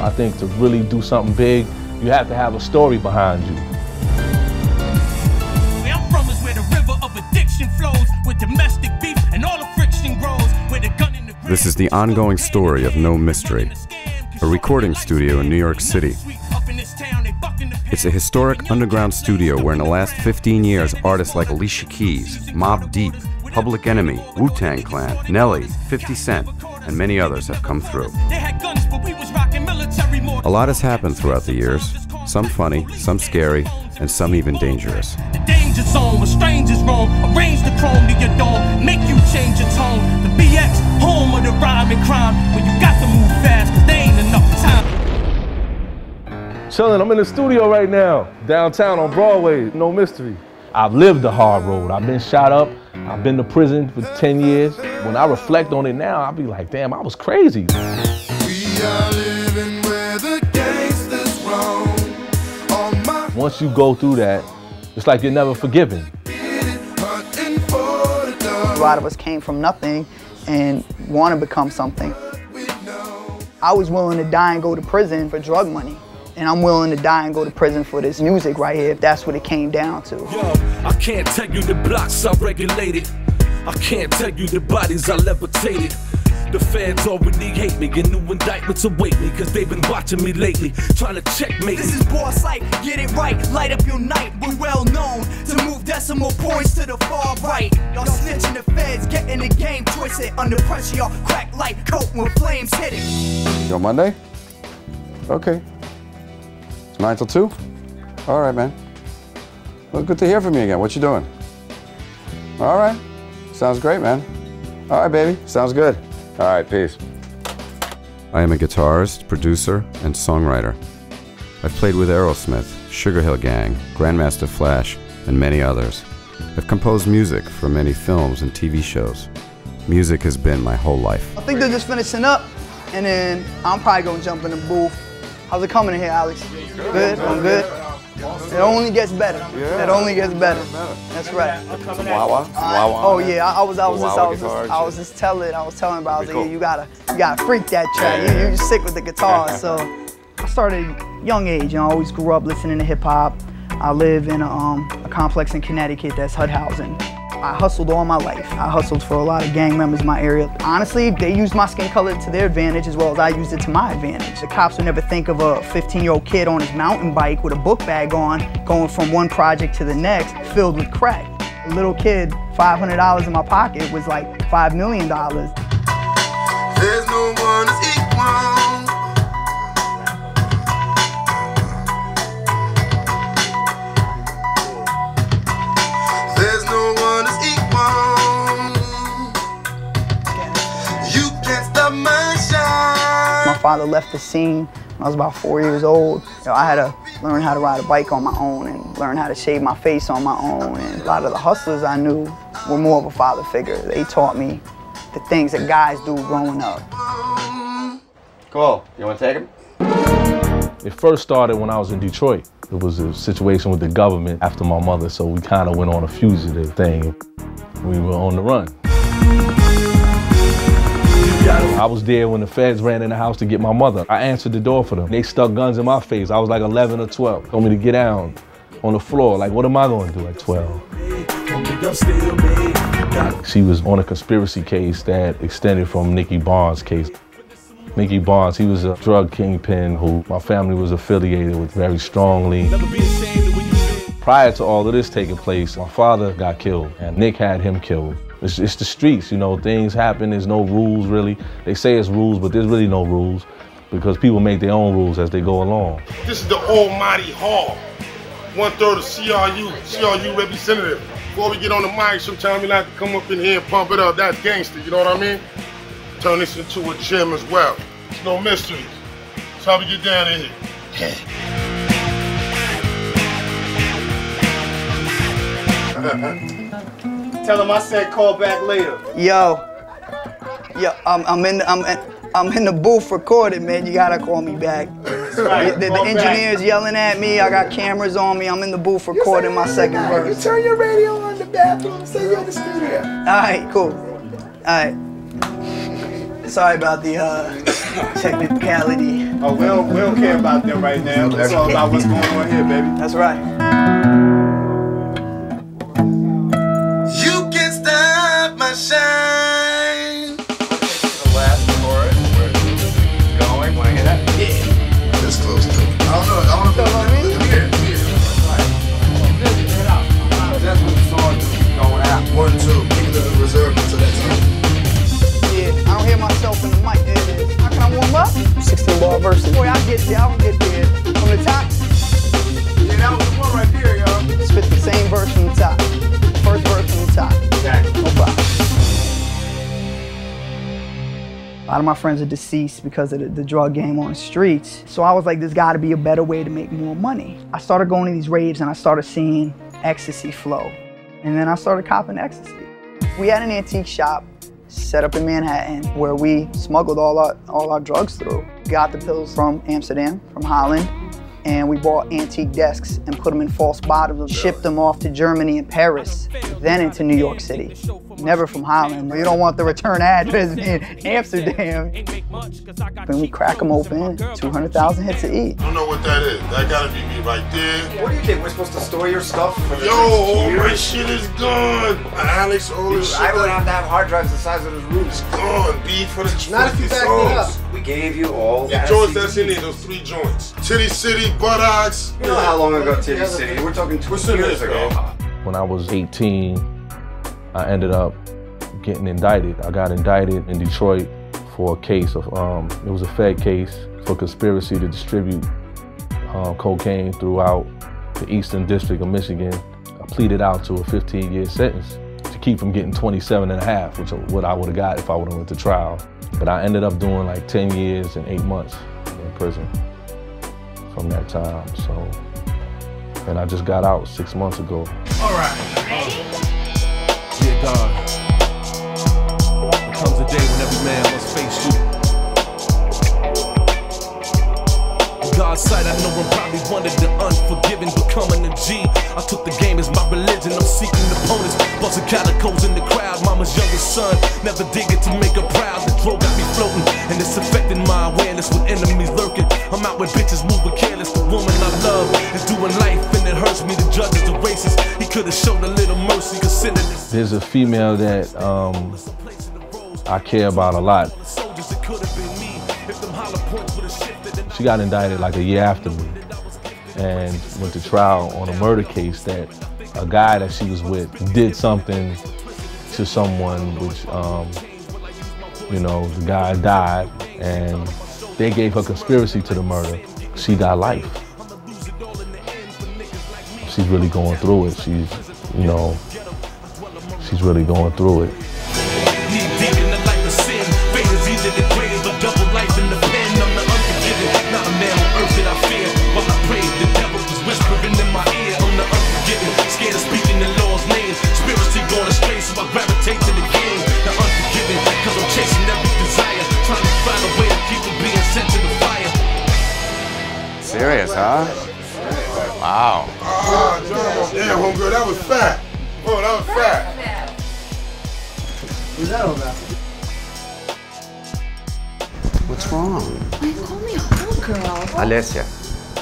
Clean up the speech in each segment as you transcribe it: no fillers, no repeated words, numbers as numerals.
I think to really do something big, you have to have a story behind you. Where I'm from is where the river of addiction flows, where domestic beef and all the friction grows, where the gun in the ground. This is the ongoing story of No Mystery, a recording studio in New York City. It's a historic underground studio where in the last 15 years, artists like Alicia Keys, Mobb Deep, Public Enemy, Tang Clan, Nelly, 50 Cent, and many others have come through. A lot has happened throughout the years, some funny, some scary, and some even dangerous. The danger zone where strangers roam, arrange the chrome to your dome, make you change your tone. The BX, home of the rhyme and crime, where you got to move fast, cause there ain't enough time. Chillin', I'm in the studio right now, downtown on Broadway, No Mystery. I've lived the hard road. I've been shot up. I've been to prison for 10 years. When I reflect on it now, I'll be like, damn, I was crazy. We are living where the gangsters roam. Once you go through that, it's like you're never forgiven. A lot of us came from nothing and want to become something. I was willing to die and go to prison for drug money. And I'm willing to die and go to prison for this music right here, if that's what it came down to. Yo, I can't tell you the blocks I regulated. I can't tell you the bodies I levitated. The feds already hate me, and new indictments await me, cause they've been watching me lately, trying to checkmate me. This is boss life, get it right, light up your night. We're well known to move decimal points to the far right. Y'all snitching the feds, getting the game twisted. Under pressure, y'all crack like coke when flames hit it. Yo, Monday? Okay. 9 till 2? All right, man. Well, good to hear from you again. What you doing? All right. Sounds great, man. All right, baby. Sounds good. All right, peace. I am a guitarist, producer, and songwriter. I've played with Aerosmith, Sugar Hill Gang, Grandmaster Flash, and many others. I've composed music for many films and TV shows. Music has been my whole life. I think they're just finishing up, and then I'm probably gonna jump in the booth. How's it coming in here, Alex? Good? I'm good? It only gets better. It only gets better. That's right. Some wah-wah? Oh yeah, I was telling about, I was like, yeah, you gotta freak that track. You're sick with the guitar. So I started at a young age, and I always grew up listening to hip hop. I live in a complex in Connecticut that's HUD housing. I hustled all my life. I hustled for a lot of gang members in my area. Honestly, they used my skin color to their advantage as well as I used it to my advantage. The cops would never think of a 15-year-old kid on his mountain bike with a book bag on, going from one project to the next, filled with crack. A little kid, $500 in my pocket was like $5 million. There's no one is equal. There's no one is equal. You can't stop my shine. My father left the scene when I was about 4 years old. I had to learn how to ride a bike on my own and learn how to shave my face on my own. And a lot of the hustlers I knew were more of a father figure. They taught me the things that guys do growing up. Cool. You want to take him? It first started when I was in Detroit. It was a situation with the government after my mother, so we kind of went on a fugitive thing. We were on the run. I was there when the feds ran in the house to get my mother. I answered the door for them. They stuck guns in my face. I was like 11 or 12. Told me to get down on the floor. Like, what am I going to do at 12? She was on a conspiracy case that extended from Nicky Barnes' case. Nicky Barnes, he was a drug kingpin who my family was affiliated with very strongly. Prior to all of this taking place, my father got killed and Nick had him killed. It's the streets, you know, things happen, there's no rules really. They say it's rules, but there's really no rules because people make their own rules as they go along. This is the Almighty Hall. 1/3 of CRU representative. Before we get on the mic, sometimes we like to come up in here and pump it up. That's gangster, you know what I mean? Turn this into a gym as well. It's no mysteries. That's how we get down in here. Tell him I said call back later. Yo, I'm in the booth recording, man. You gotta call me back. Right. The engineer's yelling at me. I got cameras on me. I'm in the booth recording my second verse. You turn your radio on in the bathroom, say you're in the studio. All right, cool. All right. Sorry about the Technicality. Oh, we don't care about them right now. It's all about what's going on here, baby. That's right. You can't stop my shine. The last chorus, where it's going. Want to hear that? Yeah. This close to it. I don't know. Here. That's when the song is going out. 1, 2. Keep it in reserve until that time. Yeah, I don't hear myself in the mic. How can I warm up? 16-bar verses. Boy, I'll get there. From the top. Yeah, that was the one right there, y'all. Spit the same verse from the top. First verse from the top. Exactly. No problem. A lot of my friends are deceased because of the drug game on the streets. So I was like, there's gotta be a better way to make more money. I started going to these raves and I started seeing ecstasy flow. And then I started copping ecstasy. We had an antique shop set up in Manhattan where we smuggled all our drugs through. Got the pills from Amsterdam, from Holland, and we bought antique desks and put them in false bottles, shipped them off to Germany and Paris, then into New York City. Never from Holland. You don't want the return address in Amsterdam. When we crack them open, 200,000 hits to eat. I don't know what that is. That gotta be me right there. What do you think? We're supposed to store your stuff for the Yo, all my shit is gone. Alex, all this shit. I would have to have hard drives the size of this room. It's gone, B, for the Not if you back it up. songs. We gave you all The joints that's in there, those 3 joints. Titty City, Buttocks. You know how long ago Titty City? We're talking 2 years ago. When I was 18, I ended up getting indicted. I got indicted in Detroit for a case of, it was a Fed case for conspiracy to distribute cocaine throughout the Eastern District of Michigan. I pleaded out to a 15-year sentence to keep from getting 27 and a half, which is what I would have got if I would have went to trial. But I ended up doing like 10 years and 8 months in prison from that time, so. And I just got out 6 months ago. All right. Ready? Dear God, there comes a day when every man must face you. In God's sight, I know I'm probably one of the unforgiving, becoming a G. I took the game as my religion. I'm seeking opponents, busting calicos in the crowd. Mama's youngest son, never dig it to make her proud. The drug got me floating, and it's affecting my awareness with enemies lurking. I'm out with bitches moving careless. The woman I love is doing life, and it hurts me. The judge is a racist. He could have shown a little mercy, considering this. There's a female that I care about a lot. She got indicted like a year after me and went to trial on a murder case that a guy that she was with did something to someone which, you know, the guy died and they gave her conspiracy to the murder. She got life. She's really going through it. She's, you know, she's really going through it. Serious, huh? Wow. Oh, damn, homegirl, that was fat. Oh, that was fat. What's that all about? What's wrong? Why you call me home, girl? Alicia,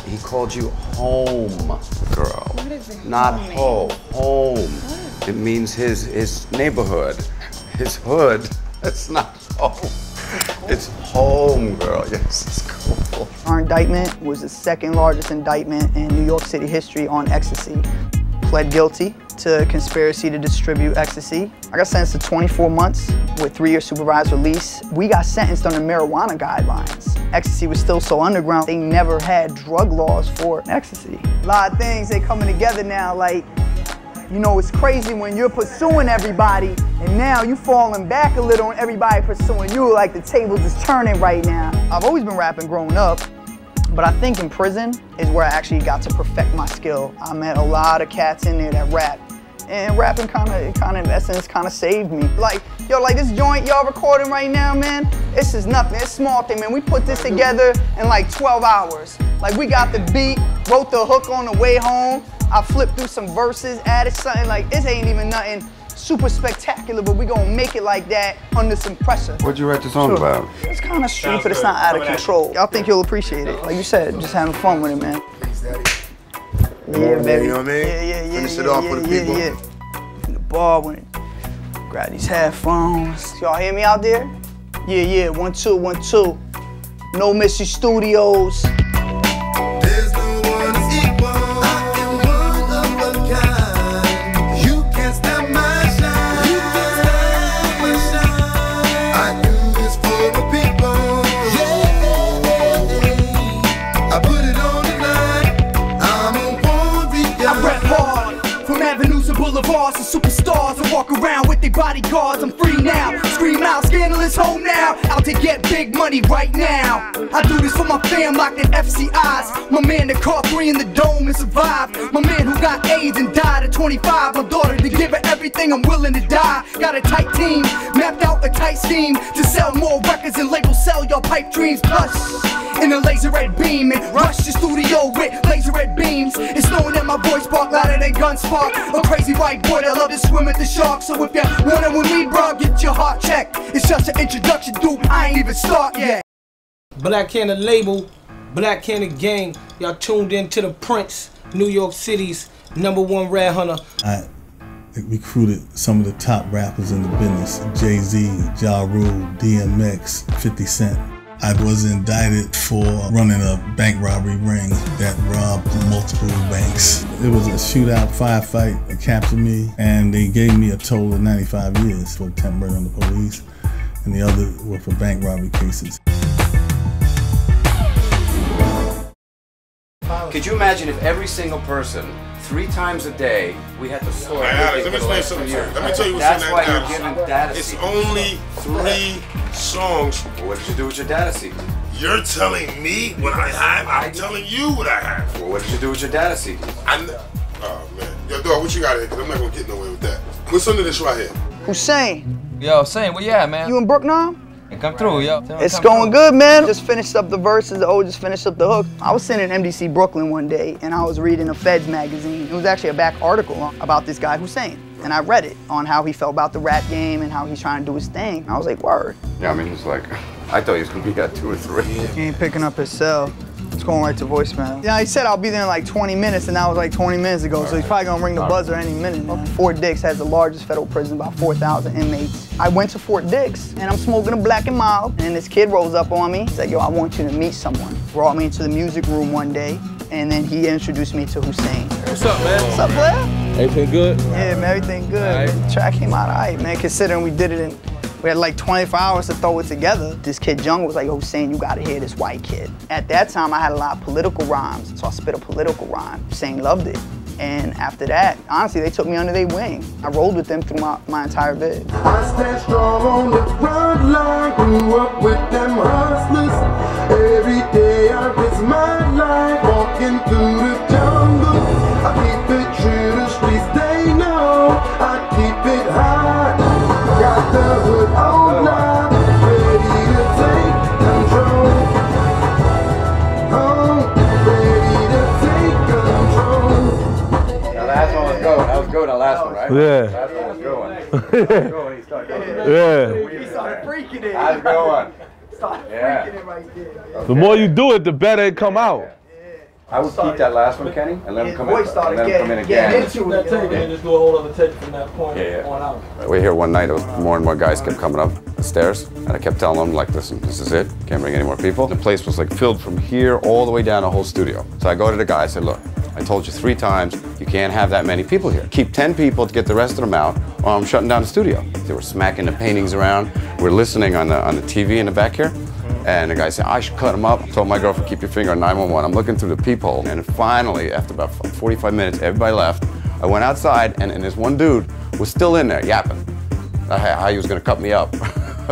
he called you home, girl. What does it Not mean? home. It means his neighborhood, his hood. It's not home. It's home, girl. Yes, it's cool. Our indictment was the second largest indictment in New York City history on ecstasy. Pled guilty to conspiracy to distribute ecstasy. I got sentenced to 24 months with 3-year supervised release. We got sentenced under marijuana guidelines. Ecstasy was still so underground, they never had drug laws for ecstasy. A lot of things, they coming together now, like, you know, it's crazy when you're pursuing everybody and now you falling back a little and everybody pursuing you, like the tables is turning right now. I've always been rapping growing up, but I think in prison is where I actually got to perfect my skill. I met a lot of cats in there that rap. And rapping kind of in essence kind of saved me. Like, yo, like this joint y'all recording right now, man, this is nothing, it's a small thing, man. We put this together in like 12 hours. Like we got the beat, wrote the hook on the way home. I flipped through some verses, added something, like this ain't even nothing super spectacular, but we gonna make it like that under some pressure. What'd you write the song about? It's kind of street, but it's not out of control. I think you'll appreciate it. Like you said, just having fun with it, man. Yeah, baby. You know what I mean? Yeah. Finish it off for the people. In the bar, when grab these headphones. Y'all hear me out there? Yeah. 1 2 1 2. No Missy Studios. There's no one is equal. I am one of a kind. You can't stop my shine. You can't stop my shine. I do this for the people. Yeah. I put it on the line. I'm a warrior. I rap hard. From avenues and boulevards to superstars, I walk around with their bodyguards. I'm free now, scream out, scandalous home now. Out to get big money right now. I do this for my fam locked in FCIs. My man that caught 3 in the dome and survived. My man who got AIDS and died at 25. My daughter to give her everything, I'm willing to die. Got a tight team, mapped out a tight scheme to sell more records and labels, sell your pipe dreams. Plus, in a laser red beam and rush the studio with laser red beams. It's knowing that my voice spark louder than gun spark. A crazy white boy that love to swim with the shark. So if you want it with me, bro, get your heart checked. It's just an introduction, dude, I ain't even start yet. Black Canada label, Black Canada gang. Y'all tuned in to the Prince, New York City's #1 rat hunter. I recruited some of the top rappers in the business: Jay-Z, Ja Rule, DMX, 50 Cent. I was indicted for running a bank robbery ring that robbed multiple banks. It was a shootout firefight that captured me, and they gave me a total of 95 years for attempt murder on the police, and the other were for bank robbery cases. Could you imagine if every single person, 3 times a day, we had to sort Alex, let me explain something to you. Let me tell you what's That's in why that you're data given data It's sheet. only 3 songs. Well, what did you do with your data sheet? You're telling me what I have. I'm telling you what I have. Well, what did you do with your data sheet? Oh man, yo dog, what you got here? Cause I'm not gonna get nowhere with that. What's under this right here? Hussein. Yo, Hussein, where you at, man? You in Brook now? Come through, yo. It's going good, man. Just finished up the verses, the O just finished up the hook. I was sitting in MDC Brooklyn one day and I was reading a Feds magazine. It was actually a back article about this guy, Hussein. And I read it on how he felt about the rap game and how he's trying to do his thing. I was like, word. Yeah, I mean, it's like, I thought he was gonna be at 2 or 3. He ain't picking up his cell. It's going right to voicemail. Yeah, he said I'll be there in like 20 minutes, and that was like 20 minutes ago, so he's probably gonna ring the buzzer any minute now. Fort Dix has the largest federal prison, about 4,000 inmates. I went to Fort Dix, and I'm smoking a Black and Mild, and this kid rolls up on me. He's like, yo, I want you to meet someone. Brought me into the music room one day, and then he introduced me to Hussein. What's up, man? What's up, Blair? Everything good? Yeah, man, everything good. The track came out all right, man, considering we did it in, we had like 24 hours to throw it together. This kid Jung was like, yo, Hussein, you gotta hear this white kid. At that time, I had a lot of political rhymes, so I spit a political rhyme. Hussein loved it. And after that, honestly, they took me under their wing. I rolled with them through my entire bid. I stand strong on the front line, grew up with them hustlers. Every day I risk my life, walking through the jungle. I keep it true to streets, they know. I keep it high, got the hood on lock, ready to take control. Ready to take control. The last one was good. That was good, the last one, right? Yeah. The last one was good one. Good one. He started Yeah. He started freaking it. That's a good one. Started Yeah. freaking it right there. The more you do it, the better it come out. I would keep that last one, Kenny, and let him come in. Voice started Let him come in getting again. into That it. tape, and just do a whole other tape from that point on out. We're here one night, more and more guys kept coming up the stairs, and I kept telling them, like, listen, this is it, can't bring any more people. The place was like filled from here all the way down the whole studio. So I go to the guy, I said, look, I told you 3 times, you can't have that many people here. Keep 10 people to get the rest of them out, or I'm shutting down the studio. They were smacking the paintings around. We're listening on the TV in the back here. And the guy said, I should cut him up. I told my girlfriend, keep your finger on 911. I'm looking through the peephole. And finally, after about 45 minutes, everybody left. I went outside, and this one dude was still in there, yapping. How he was gonna cut me up.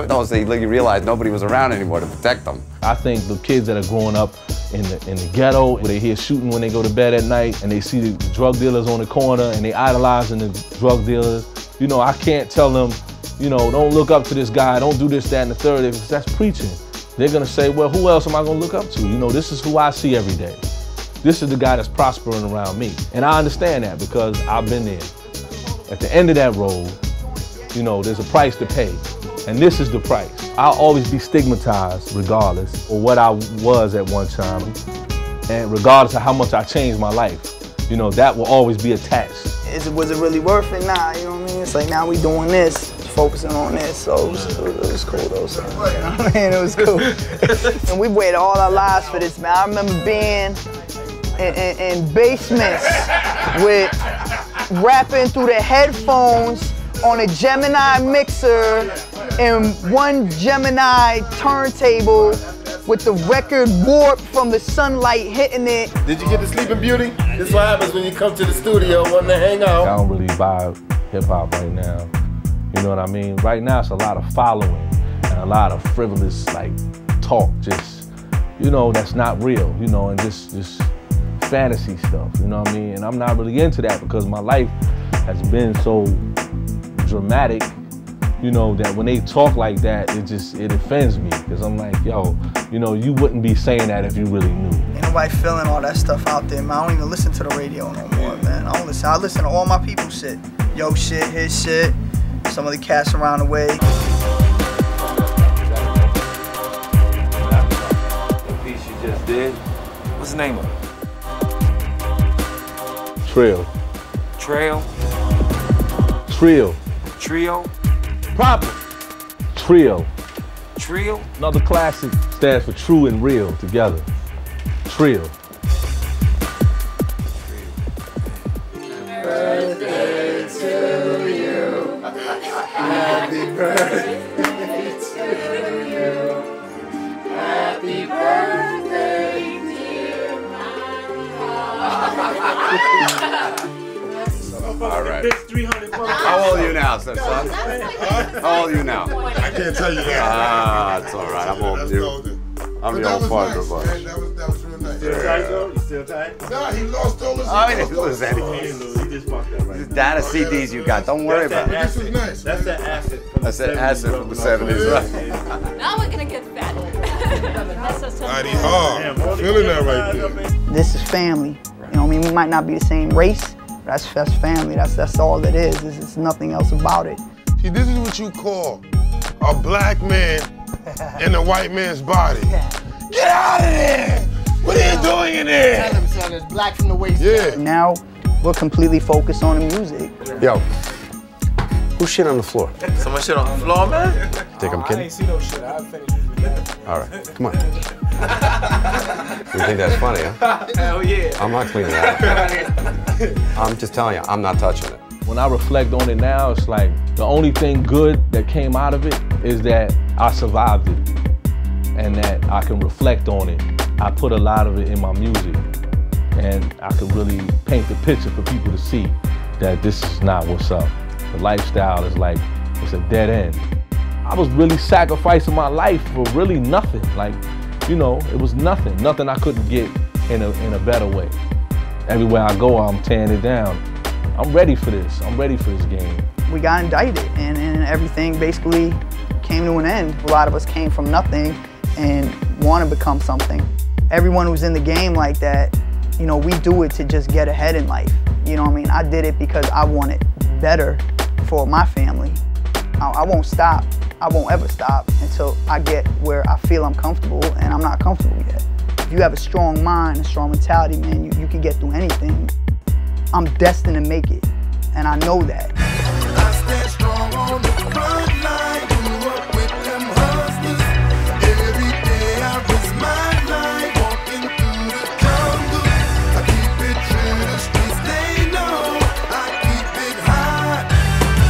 No, so he realized nobody was around anymore to protect them. I think the kids that are growing up in the ghetto, where they hear shooting when they go to bed at night, and they see the drug dealers on the corner, and they idolizing the drug dealers. You know, I can't tell them, you know, don't look up to this guy, don't do this, that, and the third, because that's preaching. They're gonna say, well, who else am I gonna look up to? You know, this is who I see every day. This is the guy that's prospering around me. And I understand that because I've been there. At the end of that road, You know, there's a price to pay, and this is the price. I'll always be stigmatized regardless of what I was at one time, and regardless of how much I changed my life. You know, that will always be attached. Was it really worth it? Nah, you know what I mean? It's like now we doing this, focusing on this, so it was cool though. So, you know what I mean? It was cool. And we waited all our lives for this, man. I remember being in basements with rapping through the headphones on a Gemini mixer and one Gemini turntable with the record warped from the sunlight hitting it. Did you get the Sleeping Beauty? This is what happens when you come to the studio wanting to hang out. I don't really vibe hip-hop right now. You know what I mean? Right now it's a lot of following and a lot of frivolous like talk, just, you know, that's not real, you know, and just fantasy stuff, you know what I mean? And I'm not really into that because my life has been so dramatic, you know, that when they talk like that, it offends me, because I'm like, yo, you know, you wouldn't be saying that if you really knew. Ain't nobody feeling all that stuff out there, man. I don't even listen to the radio no more, man. I listen to all my people's shit. Yo shit, his shit, some of the cats around the way. The piece you just did, what's the name of it? Trail. Trail? Trio. Trio? Proper. Trio. Trio? Another classic stands for true and real together. Trio. Birthday to you. Happy birthday to you. Happy birthday, dear All right. How old are you now, son? How old are you now? I can't tell you that. Ah, it's all right. I'm older than you. I'm the old partner, but. That was real nice. Still tight, though? You still tight? Nah, he lost all his. I didn't lose anything. He just fucked that right. These data CDs you got, don't worry about it. This was nice. That's that acid. That's that acid from the 70s, right? Now we're gonna get fat. Mighty hard. Feeling that right there. This is family. You know what I mean? We might not be the same race, but that's family. That's all it is. It's nothing else about it. See, this is what you call a black man in a white man's body. Get out of there! What are you doing in there? Tell him, son, it's black from the waist Yeah. down. Now we're completely focused on the music. Yo, who shit on the floor? Someone shit on the floor, man? Think I'm I kidding? ain't see no shit. I finished. All right, come on. You think that's funny, huh? Hell yeah. I'm not cleaning that. I'm just telling you, I'm not touching it. When I reflect on it now, it's like the only thing good that came out of it is that I survived it and that I can reflect on it. I put a lot of it in my music and I can really paint the picture for people to see that this is not what's up. The lifestyle is like, it's a dead end. I was really sacrificing my life for really nothing. Like, you know, it was nothing. Nothing I couldn't get in a better way. Everywhere I go, I'm tearing it down. I'm ready for this. I'm ready for this game. We got indicted and everything basically came to an end. A lot of us came from nothing and want to become something. Everyone who's in the game like that, you know, we do it to just get ahead in life. You know what I mean? I did it because I wanted better for my family. I won't stop. I won't ever stop until I get where I feel I'm comfortable, and I'm not comfortable yet. If you have a strong mind, a strong mentality, man, you can get through anything. I'm destined to make it, and I know that. I stand strong on the front line, grew up with them hustlers. Every day I risk my life, walking through the jungle. I keep it true, the streets they know. I keep it high,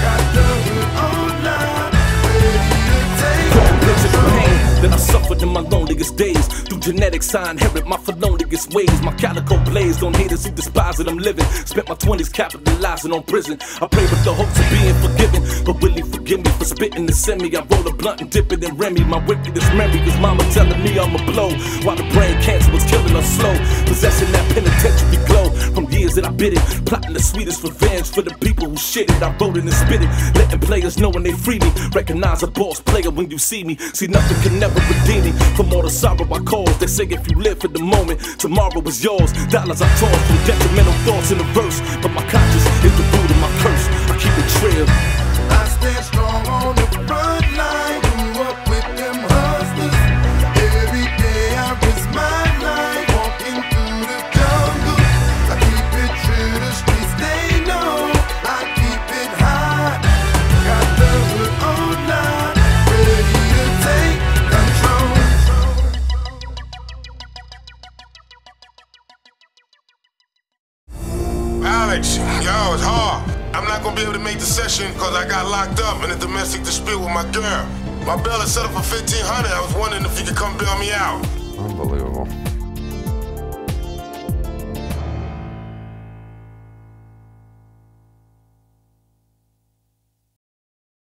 got the hood on loud, ready to take pain that I suffered in my loneliest days. Through genetics, I inherit my felonious ways. My calico blazed on haters who despise that I'm living. Spent my 20s capitalizing on prison. I pray with the hopes of being forgiven, but will he forgive me for spitting the semi? I roll a blunt and dip it in Remy. My wickedest memory is mama telling me I'm a blow, while the brain cancer was killing us slow. Possessing that penitentiary glow from years that I bit it. Plotting the sweetest revenge for the people who shit it. I wrote it and spit it, letting players know when they free me. Recognize a boss player when you see me. See, nothing can never redeem me from all the sorrow I cause. They say if you live for the moment, tomorrow is yours. Dollars I toss from detrimental thoughts in the verse, but my conscience is the root of my curse. I keep it real. stand strong on the front line. Grew up with them hustlers. Every day I risk my life walking through the jungle. I keep it true to streets, they know. I keep it high. Got the hood on lock, ready to take control. Alex, yo, it's hard. I'm not gonna be able to make the session because I got locked up in a domestic dispute with my girl. My bail is set up for $1,500. I was wondering if you could come bail me out. Unbelievable.